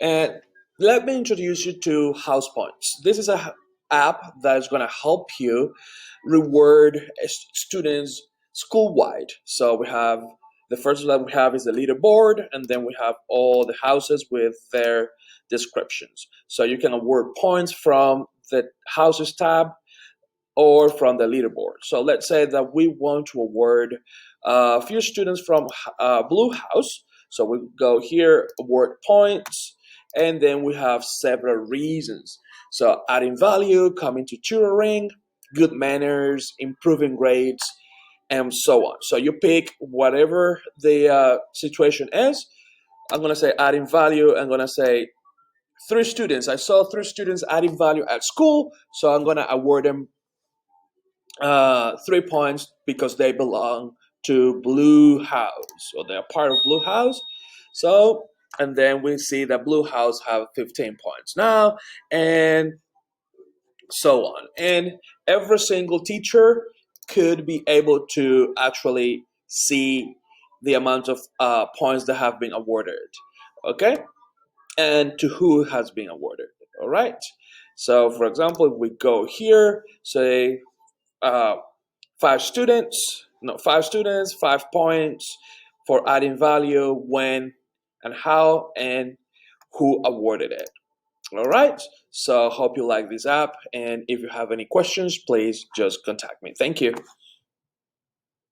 And let me introduce you to House Points. This is a app that is going to help you reward students school-wide. So we have the first that we have is the leaderboard, and then we have all the houses with their descriptions. So you can award points from the houses tab or from the leaderboard. So let's say that we want to award a few students from Blue House. So we go here, award points, and then we have several reasons. So adding value, coming to tutoring, good manners, improving grades, and so on. So you pick whatever the situation is. I'm gonna say adding value. I'm gonna say three students. I saw three students adding value at school, so I'm gonna award them 3 points because they belong to Blue House, or they're part of Blue House. So, and then we see that Blue House have 15 points now, and so on. And every single teacher could be able to actually see the amount of points that have been awarded. Okay, and to who has been awarded. All right. So, for example, if we go here, say uh, 5 students, 5 points for adding value, when and how and who awarded it. All right. So hope you like this app. And if you have any questions, please just contact me. Thank you.